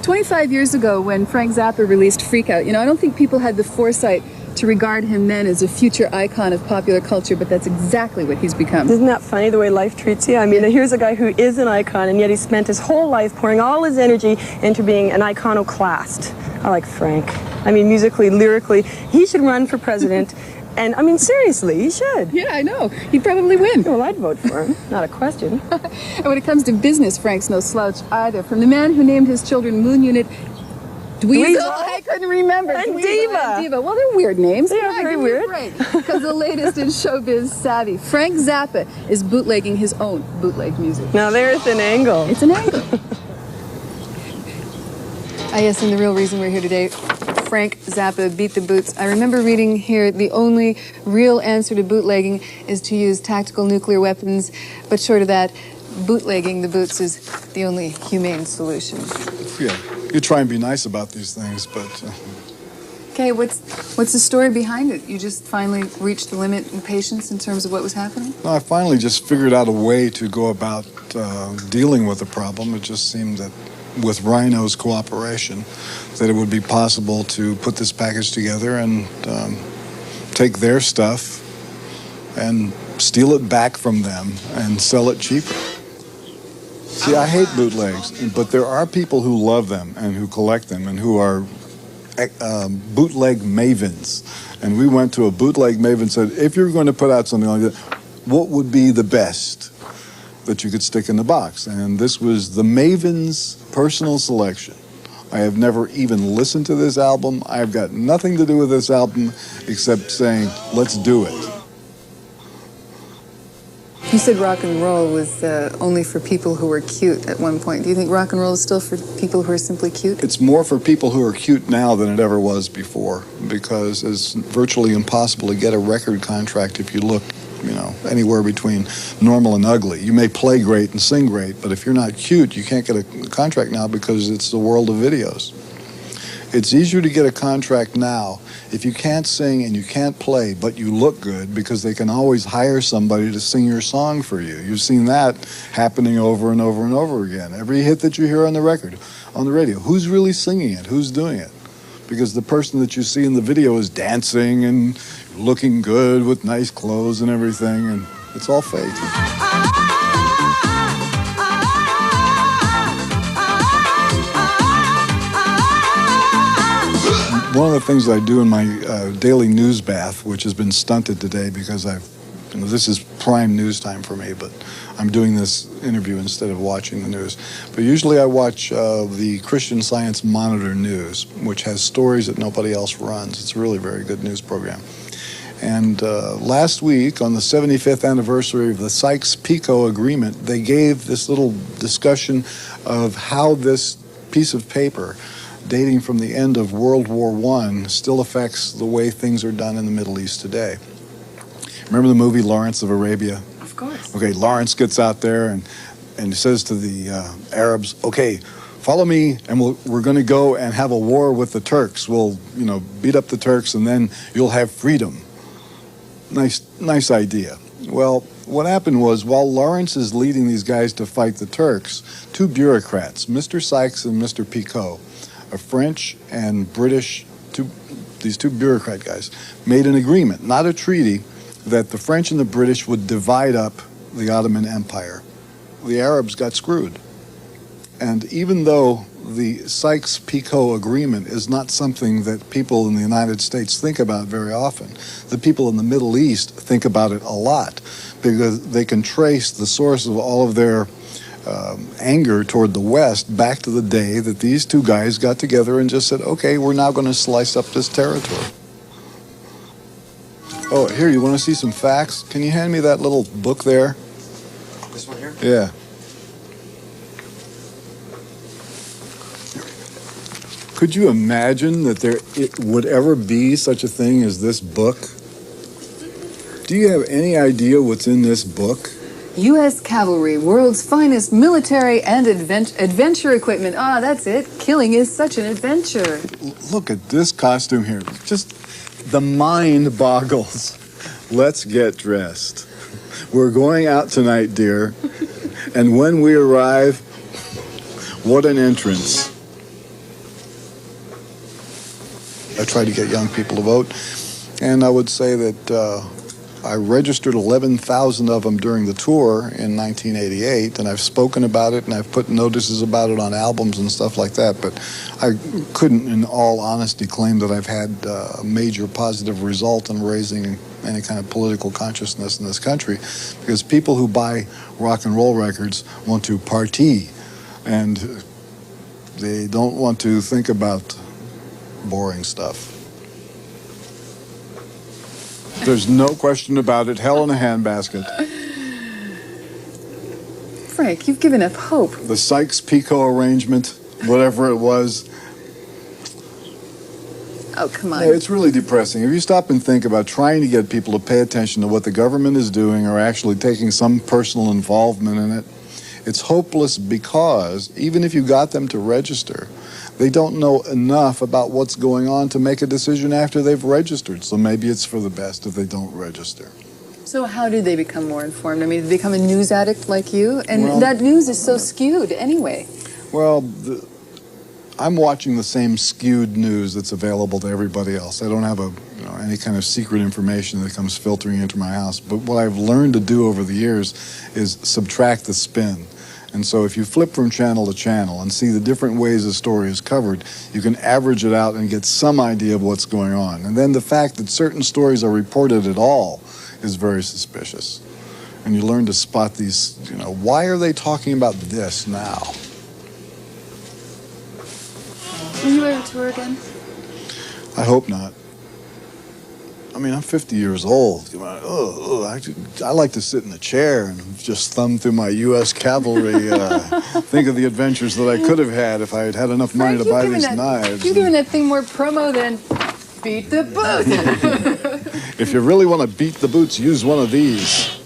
25 years ago when Frank Zappa released Freak Out, you know, I don't think people had the foresight to regard him then as a future icon of popular culture, but that's exactly what he's become. Isn't that funny, the way life treats you? I mean, here's a guy who is an icon, and yet he spent his whole life pouring all his energy into being an iconoclast. I like Frank. I mean, musically, lyrically, he should run for president. And, I mean, seriously, he should. Yeah, I know. He'd probably win. Well, I'd vote for him. Not a question. And when it comes to business, Frank's no slouch either. From the man who named his children Moon Unit, Dweezil, I couldn't remember. And Dweezil Diva. and Diva. Well, they're weird names. They are very weird. Because the latest in showbiz savvy, Frank Zappa is bootlegging his own bootleg music. Now, there's an angle. It's an angle. Yes, and the real reason we're here today, Frank Zappa beat the boots. I remember reading here the only real answer to bootlegging is to use tactical nuclear weapons, but short of that, bootlegging the boots is the only humane solution. Yeah, you try and be nice about these things, but... Okay, what's the story behind it? You just finally reached the limit in patience in terms of what was happening? No, I finally just figured out a way to go about dealing with the problem. It just seemed that with Rhino's cooperation, that it would be possible to put this package together and take their stuff and steal it back from them and sell it cheaper. See, I hate bootlegs, but there are people who love them and who collect them and who are bootleg mavens. And we went to a bootleg maven and said, if you're going to put out something like that, what would be the best that you could stick in the box? And this was the Maven's personal selection. I have never even listened to this album. I've got nothing to do with this album except saying, let's do it. You said rock and roll was only for people who were cute at one point. Do you think rock and roll is still for people who are simply cute? It's more for people who are cute now than it ever was before, because it's virtually impossible to get a record contract if you look, you know, anywhere between normal and ugly. You may play great and sing great, but if you're not cute, you can't get a contract now because it's the world of videos. It's easier to get a contract now if you can't sing and you can't play, but you look good, because they can always hire somebody to sing your song for you. You've seen that happening over and over and over again. Every hit that you hear on the record, on the radio, who's really singing it? Who's doing it? Because the person that you see in the video is dancing and looking good with nice clothes and everything, and it's all fake. One of the things I do in my daily news bath, which has been stunted today because this is prime news time for me, but I'm doing this interview instead of watching the news. But usually I watch the Christian Science Monitor News, which has stories that nobody else runs. It's a really very good news program. And last week, on the 75th anniversary of the Sykes-Picot Agreement, they gave this little discussion of how this piece of paper, dating from the end of World War I, still affects the way things are done in the Middle East today. Remember the movie Lawrence of Arabia? Of course. Okay, Lawrence gets out there and he says to the Arabs, okay, follow me and we're going to go and have a war with the Turks. We'll, you know, beat up the Turks and then you'll have freedom. Nice idea. Well, what happened was, while Lawrence is leading these guys to fight the Turks, two bureaucrats, Mr. Sykes and Mr. Picot, a French and British, these two bureaucrat guys, made an agreement, not a treaty, that the French and the British would divide up the Ottoman Empire. The Arabs got screwed. And even though the Sykes-Picot Agreement is not something that people in the United States think about very often, the people in the Middle East think about it a lot, because they can trace the source of all of their anger toward the West back to the day that these two guys got together and just said, okay, we're now going to slice up this territory. Oh, here, you want to see some facts? Can you hand me that little book there? This one here? Yeah. Could you imagine that it would ever be such a thing as this book? Do you have any idea what's in this book? U.S. Cavalry, world's finest military and adventure equipment. Ah, that's it. Killing is such an adventure. Look at this costume here. Just the mind boggles. Let's get dressed. We're going out tonight, dear. And when we arrive, what an entrance. I try to get young people to vote. And I would say that I registered 11,000 of them during the tour in 1988, and I've spoken about it, and I've put notices about it on albums and stuff like that, but I couldn't, in all honesty, claim that I've had a major positive result in raising any kind of political consciousness in this country, because people who buy rock and roll records want to party, and they don't want to think about boring stuff. There's no question about it. Hell in a handbasket. Frank, you've given up hope. The Sykes-Picot arrangement, whatever it was. Oh, come on. It's really depressing. If you stop and think about trying to get people to pay attention to what the government is doing or actually taking some personal involvement in it, it's hopeless, because even if you got them to register, they don't know enough about what's going on to make a decision after they've registered. So maybe it's for the best if they don't register. So how do they become more informed? I mean, they become a news addict like you? And Well, that news is so skewed anyway. Well, I'm watching the same skewed news that's available to everybody else. I don't have any kind of secret information that comes filtering into my house. But what I've learned to do over the years is subtract the spin. And so if you flip from channel to channel and see the different ways a story is covered, you can average it out and get some idea of what's going on. And then the fact that certain stories are reported at all is very suspicious. And you learn to spot these, why are they talking about this now? Will you ever tour again? I hope not. I mean, I'm 50 years old. I like to sit in a chair and just thumb through my U.S. cavalry, think of the adventures that I could have had if I had had enough money to buy these knives. You're giving that thing more promo than beat the boots. If you really want to beat the boots, use one of these.